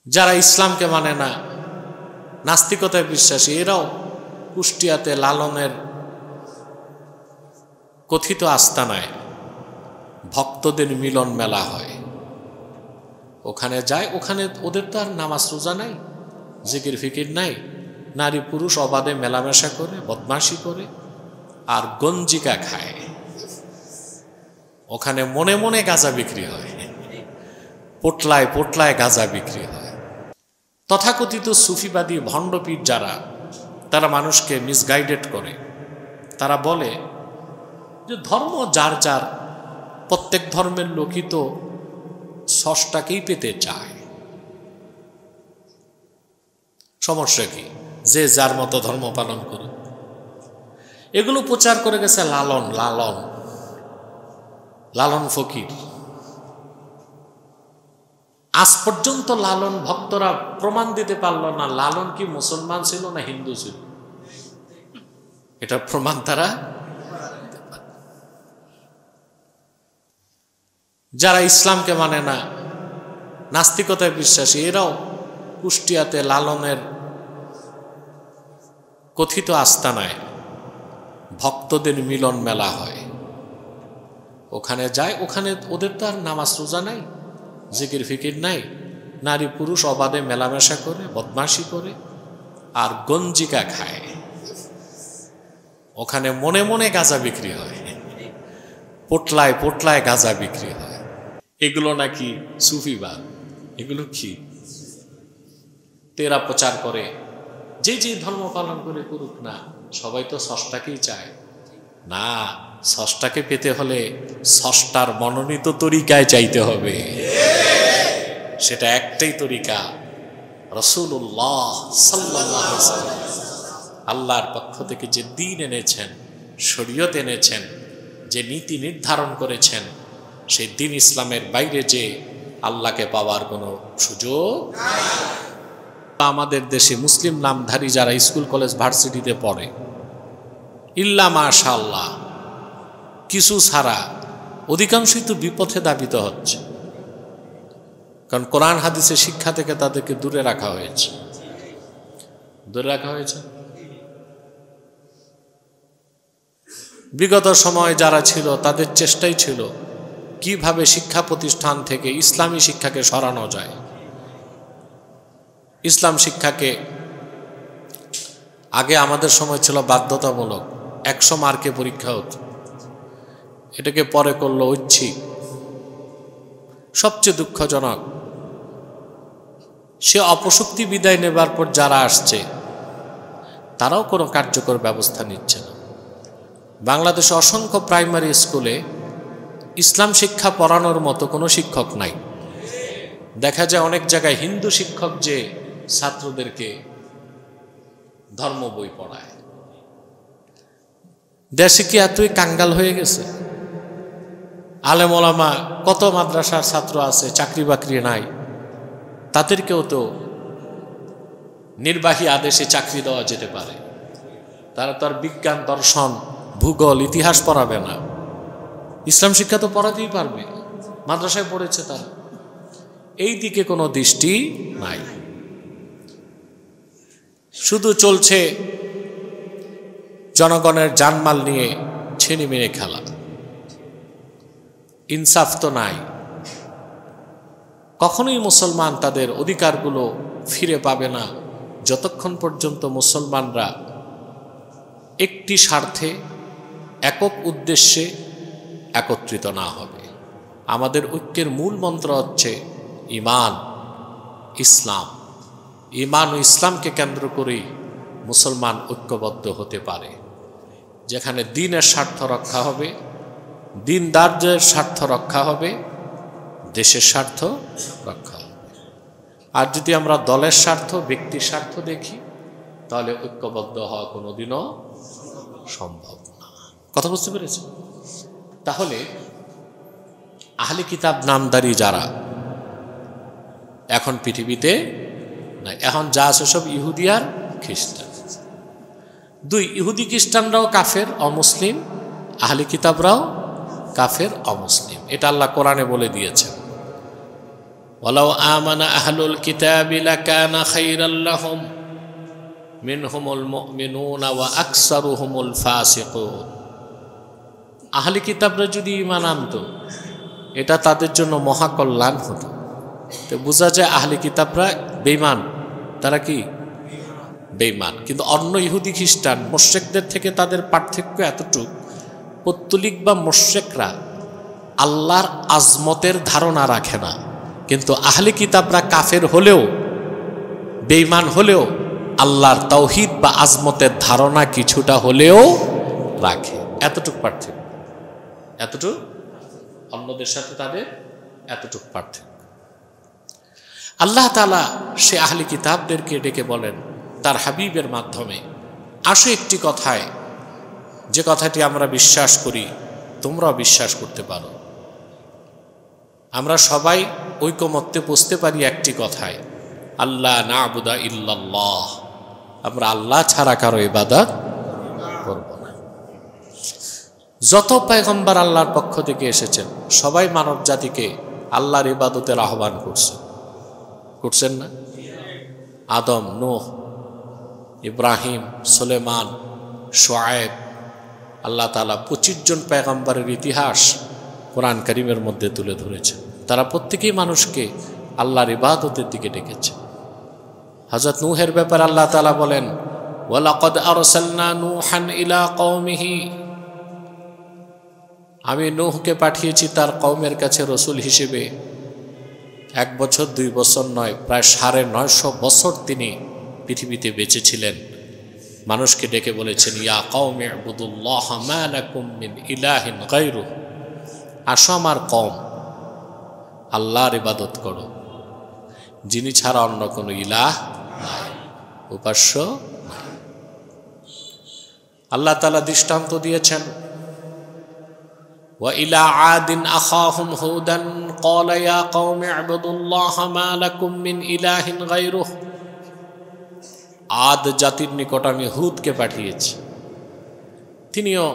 যারা ইসলামকে মানে না, নাস্তিকতায় বিশ্বাসী, এরাও কুষ্টিয়াতে লালনের কথিত আস্তানায় ভক্তদের মিলন মেলা হয়। ওখানে যায়, ওখানে ওদের তো আর নামাজ রোজা নাই, জিকির ফিকির নাই, নারী পুরুষ অবাধে মেলামেশা করে, বদমাশি করে আর গঞ্জিকা খায়। ওখানে মনে মনে গাঁজা বিক্রি হয়, পোটলায় পোটলায় গাঁজা বিক্রি হয়। তথাকথিত সুফিবাদী ভণ্ডপীর যারা, তারা মানুষকে মিসগাইডেড করে। তারা বলে যে ধর্ম যার যার, প্রত্যেক ধর্মের লোকই তো স্রষ্টাকেই পেতে চায়, সমস্যা কি, যে যার মতো ধর্ম পালন করে। এগুলো প্রচার করে গেছে লালন লালন লালন ফকির। আজ পর্যন্ত লালন ভক্তরা প্রমাণ দিতে পারল না লালন কি মুসলমান ছিল না হিন্দু ছিল। এটা প্রমাণ তারা। যারা ইসলামকে মানে না, নাস্তিকতায় বিশ্বাসী, এরাও কুষ্টিয়াতে লালনের কথিত আস্তানায় ভক্তদের মিলন মেলা হয়। ওখানে যায়, ওখানে ওদের তো আর নামাজ রোজা নাই, জিকির ফিকির নাই, নারী পুরুষ অবাধে মেলামেশা করে, বদমাশি করে আর গঞ্জিকা খায়। ওখানে মনে মনে গাঁজা বিক্রি হয়, পোটলায় পোটলায় গাঁজা বিক্রি হয়। এগুলো নাকি সুফিবাদ, এগুলো কি তেরা প্রচার করে। যে যে ধর্ম পালন করে করুক না, সবাই তো স্রষ্টাকেই চায় না। স্রষ্টাকে পেতে হলে স্রষ্টার মনোনীত তরিকায় চাইতে হবে। সেটা একটাই তরিকা, রাসূলুল্লাহ সাল্লাল্লাহু আলাইহি ওয়াসাল্লাম আল্লাহর পক্ষ থেকে যে দ্বীন এনেছেন, শরীয়ত এনেছেন, যে নীতি নির্ধারণ করেছেন, সেই দ্বীন ইসলামের বাইরে যে আল্লাহকে পাওয়ার কোনো সুযোগ নাই। আমাদের দেশে মুসলিম নামধারী যারা স্কুল কলেজ ভার্সিটিতে পড়ে, ইল্লা মাশাআল্লাহ কিছু ছাড়া অধিকাংশই তো বিপথে ধাবিত হচ্ছে। কারণ কোরআন হাদিসের শিক্ষা থেকে তাদেরকে দূরে রাখা হয়েছে, দূরে রাখা হয়েছে। বিগত সময় যারা ছিল তাদের চেষ্টাই ছিল কিভাবে শিক্ষা প্রতিষ্ঠান থেকে ইসলামী শিক্ষাকে সরানো যায়। ইসলাম শিক্ষাকে আগে আমাদের সময় ছিল বাধ্যতামূলক, 100 মার্কে পরীক্ষা হতো, এটাকে পরে করলো ঐচ্ছিক। সবচেয়ে দুঃখজনক, সে অপশক্তি বিদায় নেবার পর যারা আসছে তারাও কোনো কার্যকর ব্যবস্থা নিচ্ছে না। বাংলাদেশে অসংখ্য প্রাইমারি স্কুলে ইসলাম শিক্ষা পড়ানোর মতো কোনো শিক্ষক নাই। দেখা যায় অনেক জায়গায় হিন্দু শিক্ষক যে ছাত্রদেরকে ধর্ম বই পড়ায়। দেশে কি এতই কাঙ্গাল হয়ে গেছে? আলেম ওলামা কত মাদ্রাসার ছাত্র আছে, চাকরি বাকরি নাই, তাদেরকেও তো নির্বাহী আদেশে চাকরি দেওয়া যেতে পারে। তারা তো আর বিজ্ঞান, দর্শন, ভূগোল, ইতিহাস পড়াবে না, ইসলাম শিক্ষা তো পড়াতেই পারবে, মাদ্রাসায় পড়েছে তারা। এই দিকে কোনো দৃষ্টি নাই, শুধু চলছে জনগণের জানমাল নিয়ে ছিনিমিনি খেলা। ইনসাফ তো নাই। কখনোই মুসলমান তাদের অধিকারগুলো ফিরে পাবে না যতক্ষণ পর্যন্ত মুসলমানরা একটি স্বার্থে, একক উদ্দেশ্যে একত্রিত না হবে। আমাদের ঐক্যের মূল মন্ত্র হচ্ছে ঈমান, ইসলাম। ঈমান ও ইসলামকে কেন্দ্র করেই মুসলমান ঐক্যবদ্ধ হতে পারে। যেখানে দ্বীনের স্বার্থ রক্ষা হবে, দ্বীনদারদের স্বার্থ রক্ষা হবে, দেশের স্বার্থ রক্ষা হবে। আর যদি আমরা দলের স্বার্থ, ব্যক্তির স্বার্থ দেখি, তাহলে ঐক্যবদ্ধ হওয়া কোনোদিনও সম্ভব না। কথা বুঝতে পেরেছি? তাহলে আহলে কিতাব নামধারী যারা এখন পৃথিবীতে না, এখন যা আছে সব ইহুদি আর খ্রিস্টান। দুই, ইহুদি খ্রিস্টানরাও কাফের, অমুসলিম, আহলে কিতাবরাও কাফের, অমুসলিম। এটা আল্লাহ কোরআনে বলে দিয়েছেন। ওয়ালাউ আমানা আহলুল কিতাবি লাকানা খায়রাল লাহুম মিনহুমুল মুমিনুনা ওয়া আকসারুহুমুল ফাসিকুন। আহলি কিতাবরা যদি ঈমান আনতো এটা তাদের জন্য মহাকল্যাণ হতো। তো বোঝা যায় আহলি কিতাবরা বেঈমান, তারা কি বেঈমান। কিন্তু অন্য ইহুদি খ্রিস্টান মুশরিকদের থেকে তাদের পার্থক্য এতটুকু, পৌত্তলিক বা মুশরিকরা আল্লাহর আজমতের ধারণা রাখে না, কিন্তু আহলি কিতাবরা কাফের হলেও বেঈমান হলেও আল্লাহর তাওহীদ বা আজমতের ধারণা কিছুটা হলেও রাখে। এতটুকু পার্থক্য, এতটুকু অন্যদের সাথে তাদের এতটুকু পার্থক্য। আল্লাহ তাআলা সে আহলি কিতাবদেরকে ডেকে বলেন তার হাবিবের মাধ্যমে, আসো একটি কথায়, যে কথাটি আমরা বিশ্বাস করি তোমরাও বিশ্বাস করতে পারো। আমরা সবাই ঐকমত্যে পৌঁছতে পারি একটি কথায়, আল্লাহ না'বুদা ইল্লাল্লাহ, আমরা আল্লাহ ছাড়া কারো ইবাদত করব না। যত পয়গম্বর আল্লাহর পক্ষ থেকে এসেছেন সবাই মানব জাতিকে আল্লাহর ইবাদতের আহ্বান করছেন না? আদম, নূহ, ইব্রাহিম, সুলেমান, শুআয়ব, আল্লাহ তাআলা 25 জন পয়গম্বরের ইতিহাস কোরআন কারীমের মধ্যে তুলে ধরেছেন। তারা প্রত্যেকেই মানুষকে আল্লাহর ইবাদতের দিকে ডেকেছে। হযরত নূহের ব্যাপারে আল্লাহ তাআলা বলেন, ওয়ালাকাদ আরসালনা নূহান ইলা কওমিহি, আমি নূহকে পাঠিয়েছি তার কওমের কাছে রসুল হিসেবে। 1 বছর 2 বছর নয়, প্রায় 950 বছর তিনি পৃথিবীতে বেঁচে ছিলেন। মানুষকে ডেকে বলেছেন, ইয়া কওমি ইবুদুল্লাহ মা লাকুম মিন ইলাহিন গায়রুহু, আসো আমার কওম, আল্লাহর ইবাদত করো, যিনি ছাড়া অন্য কোনো ইলাহ নাই, উপাস্য নাই। আল্লাহ তাআলা দৃষ্টান্ত দিয়েছেন, ওয়া ইলা আদিন আখাহুম হুদান ক্বালা ইয়া কওমি ইবুদুল্লাহ মা লাকুম মিন ইলাহিন গায়রুহু, আদ জাতির নিকট আমি হুদকে পাঠিয়েছি, তিনিও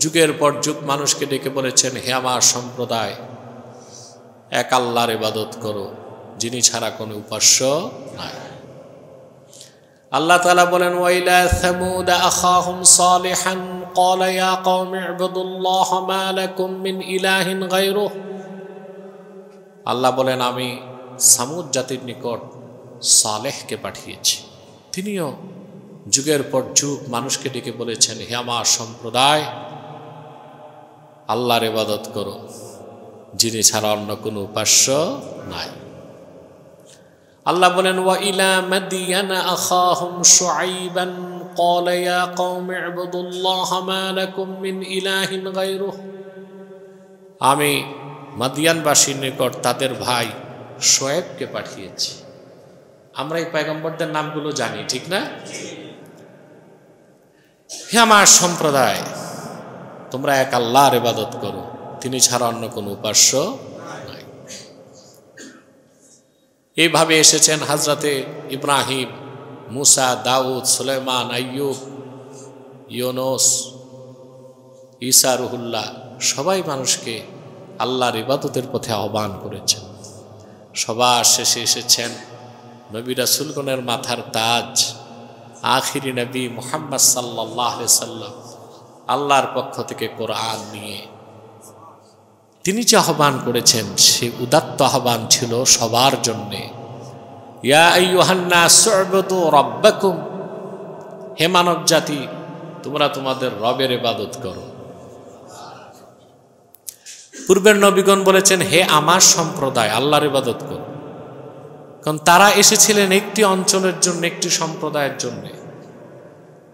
যুগের পর যুগ মানুষকে ডেকে বলেছেন, হে আমার সম্প্রদায়, এক আল্লাহর ইবাদত করো, যিনি ছাড়া কোনো উপাস্য নাই। আল্লাহ তাআলা বলেন, ওয়া ইলা সামুদ আখাহুম সালিহান ক্বালা ইয়া কওমি ইবুদুল্লাহ মা লাকুম মিন ইলাহিন গায়রুহু, আল্লাহ বলেন আমি সামুদ জাতির নিকট সালেহকে পাঠিয়েছি, তিনিও যুগের পর যুগ মানুষকে ডেকে বলেছেন, হে আমার সম্প্রদায়, আল্লাহর ইবাদত করো, যিনি ছাড়া অন্য কোনো উপাস্য নাই। আল্লাহ বলেন, ওয়া ইলা মাদিয়ানা আখাহুম শুআইবান ক্বালা ইয়া কওমি ইবুদুল্লাহ মা লাকুম মিন ইলাহিন গায়রুহু, আমি মাদিয়ানবাসীর নিকট তাদের ভাই শুআয়বকে পাঠিয়েছি। আমরা এই পয়গম্বরদের নামগুলো জানি, ঠিক না? হে আমার সম্প্রদায়, তোমরা এক আল্লাহর ইবাদত করো, তিনি ছাড়া অন্য কোনো উপাস্য নাই। এইভাবে এসেছেন হযরতে ইব্রাহিম, মুসা, দাউদ, সুলাইমান, আইয়ুব, ইউনুস, ঈসা রুহুল্লাহ, সবাই মানুষকে আল্লাহর ইবাদতের পথে আহ্বান করেছেন। সবার শেষে এসেছেন নবী রাসূলগণের মাথার তাজ, আখিরি নবী মুহাম্মদ সাল্লাল্লাহু আলাইহি সাল্লাম, আল্লাহর পক্ষ থেকে কোরআন নিয়ে। তিনি যে আহ্বান করেছেন সে উদাত্ত আহ্বান ছিল সবার জন্যে। ইয়া আইয়ুহান নাস উ'বুদু রাব্বাকুম, হে মানব জাতি, তোমরা তোমাদের রবের ইবাদত করো। পূর্বের নবীগণ বলেছেন, হে আমার সম্প্রদায়, আল্লাহর ইবাদত করো, কারণ তারা এসেছিলেন একটি অঞ্চলের জন্য, একটি সম্প্রদায়ের জন্য।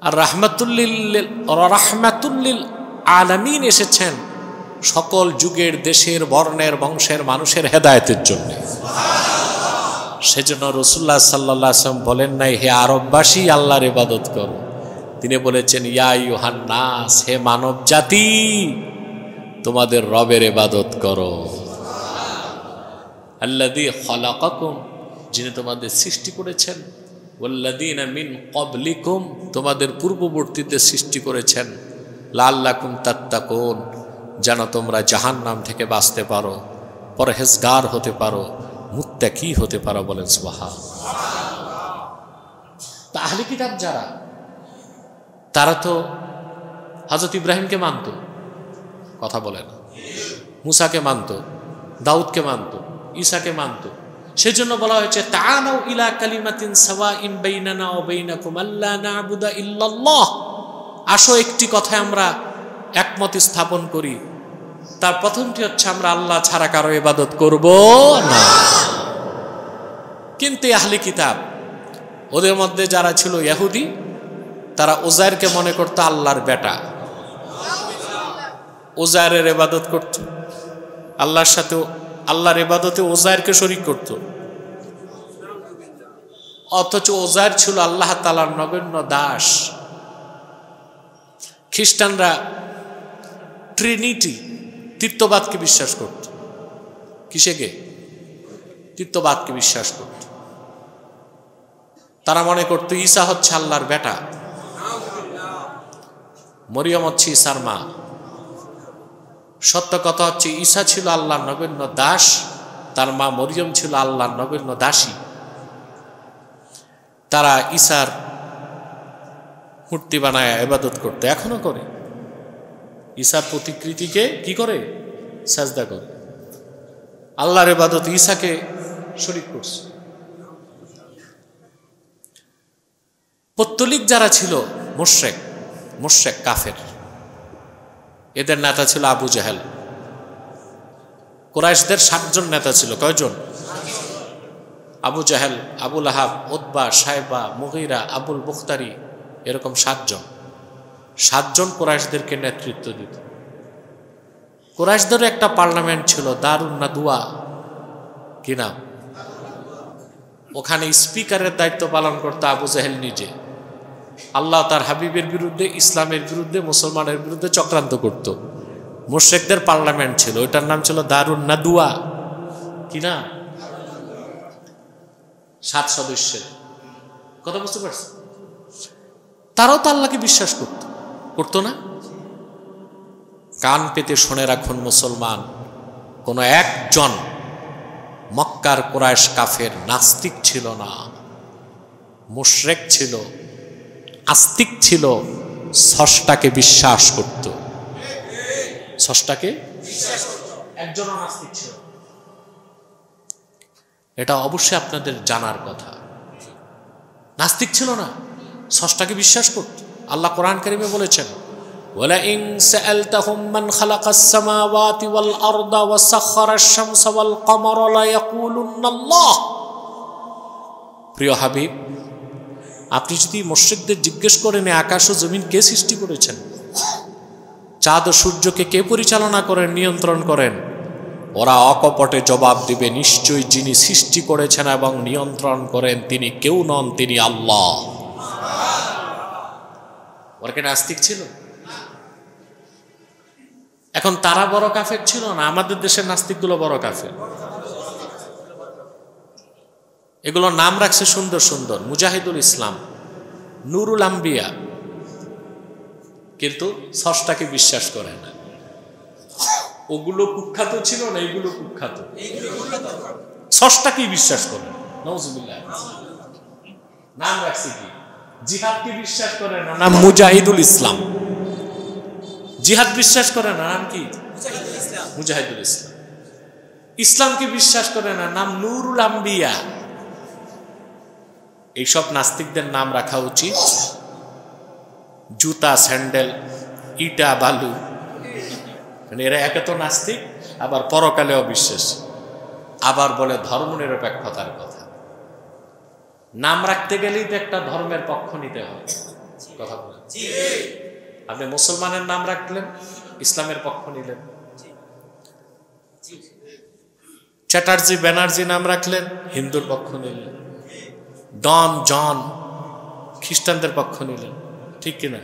আর রাহমাতুল্লিল আলামিন এসেছেন সকল যুগের, দেশের, বর্ণের, বংশের মানুষের হেদায়েতের জন্য। সেজন্য রাসূলুল্লাহ সাল্লাল্লাহু আলাইহি ওয়াসাল্লাম বলেন নাই, হে আরববাসী আল্লাহর ইবাদত করো, তিনি বলেছেন, ইয়া আইয়ুহান নাস, হে মানব জাতি, তোমাদের রবের ইবাদত করো। আল্লাযী খালাকাকুম, যিনি তোমাদের সৃষ্টি করেছেন, ওয়াল্লাযীনা মিন ক্বাবলিকুম, তোমাদের পূর্ববর্তীদের সৃষ্টি করেছেন, লাআল্লাকুম তাত্তাকুন, যেন তোমরা জাহান্নাম থেকে বাঁচতে পারো, পরহেজগার হতে পারো, মুত্তাকি হতে পারো, বলেন সুবহানাল্লাহ। তা আহলে কিতাব যারা, তারা তো হযরত ইব্রাহিমকে মানত, কথা বলে না, মুসাকে মানত, দাউদকে মানত, ঈসাকে মানত। সেজন্য বলা হয়েছে তাআলাউ ইলা কালিমাতিন সাওয়াইন বাইনানা ওয়া বাইনাকুম আল্লা না'বুদা ইল্লাল্লাহ, আসো একটি কথায় আমরা একমত স্থাপন করি। তার প্রথমটি হচ্ছে আমরা আল্লাহ ছাড়া কারো ইবাদত করব না। কিন্তু আহলে কিতাব, ওদের মধ্যে যারা ছিল ইহুদি, তারা উজাইরকে মনে করত আল্লাহর বেটা, উজাইরের ইবাদত করত, আল্লাহর সাথে আল্লাহর ইবাদতে উজাইরকে শরীক করত। অথচ উজাইর ছিল আল্লাহ তাআলার নগণ্য দাস। খ্রিস্টানরা ট্রিনিটি, তৃতীয়বাদকে বিশ্বাস করত। কিসেকে? তৃতীয়বাদকে বিশ্বাস করত। তারা মনে করত ঈসা হচ্ছে আল্লাহর বেটা, মরিয়ম হচ্ছে ঈসার মা। সত্য কথা হচ্ছে ঈসা ছিল আল্লাহর নগণ্য দাস, তার মা মরিয়ম ছিল আল্লাহর নগণ্য দাসী। তারা ঈসার মূর্তি বানায় ইবাদত করতে, এখনো করে। ঈসার প্রতিকৃতিকে কি করে? সাজদা করে। আল্লাহর ইবাদত ঈসাকে শরীক করছে। পৌত্তলিক যারা ছিল মুশরিক কাফের, এদের নেতা ছিল আবু জাহেল। কুরাইশদের 7 জন নেতা ছিল। কয়জন? আবু জাহেল, আবু লাহাব, উতবা, সাইবা, মুগীরা, আবুল বুখতারি, এরকম 7 জন। 7 জন কুরাইশদেরকে নেতৃত্ব দিত। কুরাইশদের একটা পার্লামেন্ট ছিল, দারুন নাদওয়া, কি নাম? ওখানে স্পিকারের দায়িত্ব পালন করত আবু জাহেল নিজে। আল্লাহ তার হাবিবের বিরুদ্ধে, ইসলামের বিরুদ্ধে, মুসলমানের বিরুদ্ধে চক্রান্ত করত। মুশরিকদের পার্লামেন্ট ছিল, ওইটার নাম ছিল দারুন নাদওয়া। কি না? 7 সদস্যের কথা বুঝতে পারছেন? তারাও তো আল্লাহকে বিশ্বাস করতো না? কান পেতে শুনে রাখুন মুসলমান, কোন একজন মক্কার কুরাইশ কাফের নাস্তিক ছিল না, মুশরিক ছিল, আস্তিক ছিল, স্রষ্টাকে বিশ্বাস করত। স্রষ্টাকে একজন নাস্তিক ছিল, এটা অবশ্যই আপনাদের জানার কথা। নাস্তিক ছিল না, স্রষ্টাকে বিশ্বাস করত। আল্লাহ কোরআন কারীমে বলেছেন, ওয়ালা ইন সাআলতাহুম মান খালাকাস সামাওয়াতি ওয়াল আরদা ওয়া সাখারাশ শামসা ওয়াল কমারা লা ইয়াকুলুনাল্লাহ। প্রিয় হাবিব, আপনি যদি মুশরিকদের জিজ্ঞেস করেন আকাশ ও জমিন কে সৃষ্টি করেছেন, চাঁদ ও সূর্যকে কে পরিচালনা করেন, নিয়ন্ত্রণ করেন, ওরা অকপটে জবাব দিবে, নিশ্চয়ই যিনি সৃষ্টি করেছেন এবং নিয়ন্ত্রণ করেন তিনি কেউ নন, তিনি আল্লাহ। ওরা কি নাস্তিক ছিল? এখন তারা বড় কাফের ছিল না? আমাদের দেশের নাস্তিকগুলো বড় কাফের। এগুলো নাম রাখছে সুন্দর সুন্দর, মুজাহিদুল ইসলাম, নুরুল আম্বিয়া, কিন্তু স্রষ্টাকে বিশ্বাস করে না। ওগুলো কুখ্যাত ছিল না, এগুলো কুখ্যাত, স্রষ্টাকেই বিশ্বাস করে। নাউজুবিল্লাহ। নাম রাখছে কি? জিহাদকে বিশ্বাস করে না, নাম মুজাহিদুল ইসলাম। জিহাদ বিশ্বাস করে না, নাম কি? মুজাহিদুল ইসলাম। ইসলামকে বিশ্বাস করে না, নাম নুরুল আম্বিয়া। এইসব নাস্তিকদের নাম রাখা উচিত জুতা, স্যান্ডেল, ইটা, বালু। মানে এরা একে তো নাস্তিক, আবার পরকালে অবিশ্বাস, আবার বলে ধর্মনিরপেক্ষতার কথা। নাম রাখতে গেলেই তো একটা ধর্মের পক্ষ নিতে হয়, কথা বলেন। আপনি মুসলমানের নাম রাখলেন, ইসলামের পক্ষ নিলেন। চ্যাটার্জি, ব্যানার্জি নাম রাখলেন, হিন্দুর পক্ষ নিলেন। ডন, জন, খ্রিস্টানদের পক্ষ নিলেন, ঠিক কিনা?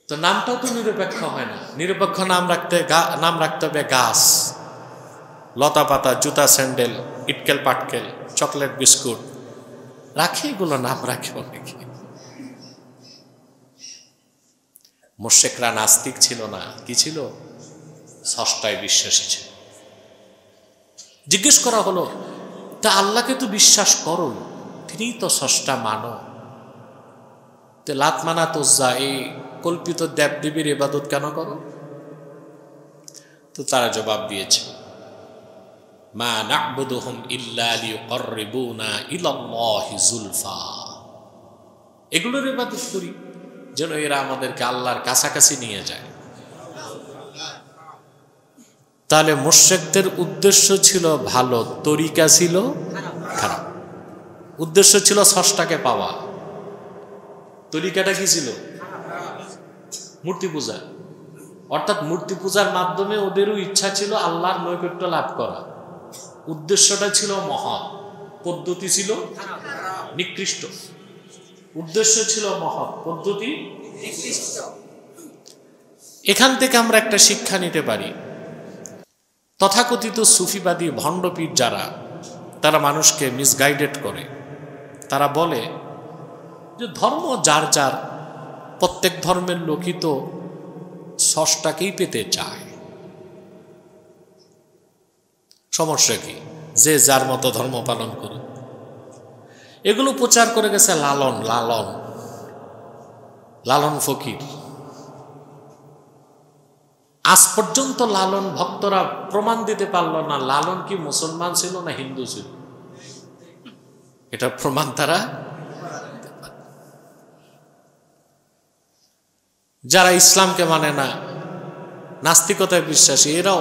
তো নামটাও তো নিরপেক্ষ হয় না। নিরপেক্ষ নাম রাখতে হবে গাছ, লতা পাতা, জুতা, স্যান্ডেল, ইটকেল পাটকেল, চকলেট, বিস্কুট রাখে, এগুলো নাম রাখে অনেকে। মুশরিকরা নাস্তিক ছিল না, কি ছিল? স্রষ্টায় বিশ্বাসী ছিল। জিজ্ঞেস করা হলো, তা আল্লাহকে তো বিশ্বাস করো, তিনিই তো স্রষ্টা, মানো, তে লাত মানাত উজ্জা এই কল্পিত দেবদেবীর ইবাদত কেন করো? তো তারা জবাব দিয়েছে, মা না'বুদুহুম ইল্লা লিয়ুকাররিবুনা ইলাল্লাহি যুলফা, এগুলোর ইবাদত করি যেন এরা আমাদেরকে আল্লাহর কাছাকাছি নিয়ে যায়। তাহলে মুশরিকদের উদ্দেশ্য ছিল ভালো, তরিকা ছিল খারাপ। উদ্দেশ্য ছিল স্রষ্টাকে পাওয়া, তরিকাটা কি ছিল? মূর্তি পূজা। অর্থাৎ মূর্তি পূজার মাধ্যমে ওদেরও ইচ্ছা ছিল আল্লাহর নৈকট্য লাভ করা। উদ্দেশ্যটা ছিল মহৎ, পদ্ধতি ছিল নিকৃষ্ট। উদ্দেশ্য ছিল মহৎ, পদ্ধতি নিকৃষ্ট। এখান থেকে আমরা একটা শিক্ষা নিতে পারি, তথাকথিত সুফিবাদী ভণ্ডপীর যারা, তারা মানুষকে মিসগাইডেড করে। তারা বলে যে ধর্ম যার যার, প্রত্যেক ধর্মের লোকই তো স্রষ্টাকেই পেতে চায়, সমস্যা কি, যে যার মতো ধর্ম পালন করুক। এগুলো প্রচার করে গেছে লালন লালন লালন ফকির। আজ পর্যন্ত লালন ভক্তরা প্রমাণ দিতে পারল না লালন কি মুসলমান ছিল না হিন্দু ছিল, এটা প্রমাণ তারা। যারা ইসলামকে মানে না, নাস্তিকতায় বিশ্বাসী, এরাও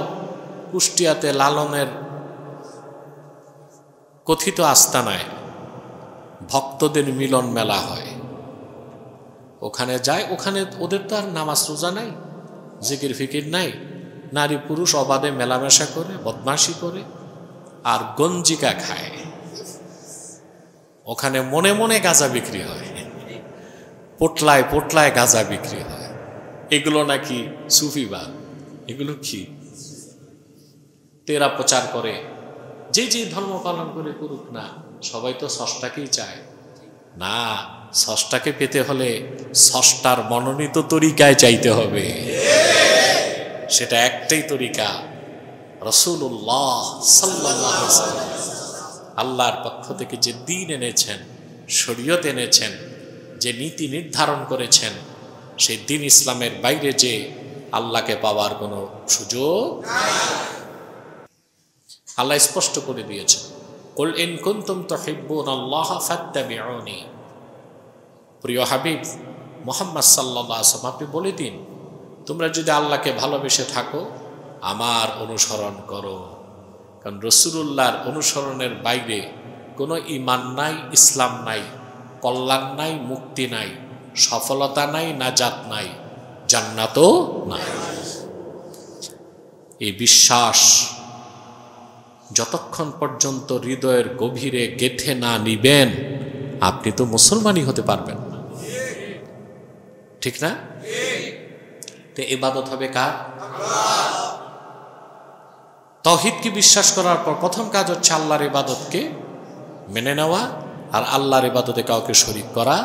কুষ্টিয়াতে লালনের কথিত আস্তানায় ভক্তদের মিলন মেলা হয়, ওখানে যায়। ওখানে ওদের তো আর নামাজ রোজা নাই, জিকির ফিকির নাই, নারী পুরুষ অবাধে মেলামেশা করে, বদমাশি করে আর গঞ্জিকা খায়। ওখানে মনে মনে গাঁজা বিক্রি হয়, পোটলায় পোটলায় গাঁজা বিক্রি হয়। এগুলো নাকি সুফিবাদ, এগুলো কি তেরা প্রচার করে। যে যে ধর্ম পালন করে করুক না, সবাই তো স্রষ্টাকেই চায়। না, স্রষ্টাকে পেতে হলে স্রষ্টার মনোনীত তরিকায় চাইতে হবে। সেটা একটাই তরিকা, রাসূলুল্লাহ সাল্লাল্লাহু আলাইহি ওয়াসাল্লাম আল্লাহর পক্ষ থেকে যে দ্বীন এনেছেন, শরীয়ত এনেছেন, যে নীতি নির্ধারণ করেছেন, সেই দ্বীন ইসলামের বাইরে যে আল্লাহকে পাওয়ার কোনো সুযোগ নাই। আল্লাহ স্পষ্ট করে দিয়েছেন, কুল ইন কুনতুম তুহিব্বুনাল্লাহা ফাত্তাবিউনি। প্রিয় হাবিব মুহাম্মদ সাল্লাল্লাহু আলাইহি ওয়াসাল্লাম, আপনি বলে দিন, তোমরা যদি আল্লাহকে ভালোবেসে থাকো, আমার অনুসরণ করো। কারণ রাসূলুল্লাহর অনুসরণের বাইরে কোনো ঈমান নাই, ইসলাম নাই, কল্যাণ নাই, মুক্তি নাই, সফলতা নাই, নাজাত নাই, জান্নাতও নাই। এই বিশ্বাস যতক্ষণ পর্যন্ত হৃদয়ের গভীরে গেঁথে না নিবেন, আপনি তো মুসলমানই হতে পারবেন না, ঠিক না? তো ইবাদত হবে কার? তাওহীদকে বিশ্বাস করার পর প্রথম কাজ হচ্ছে আল্লাহর ইবাদতকে মেনে নেওয়া, আর আল্লাহর ইবাদতে কাউকে শরীক করা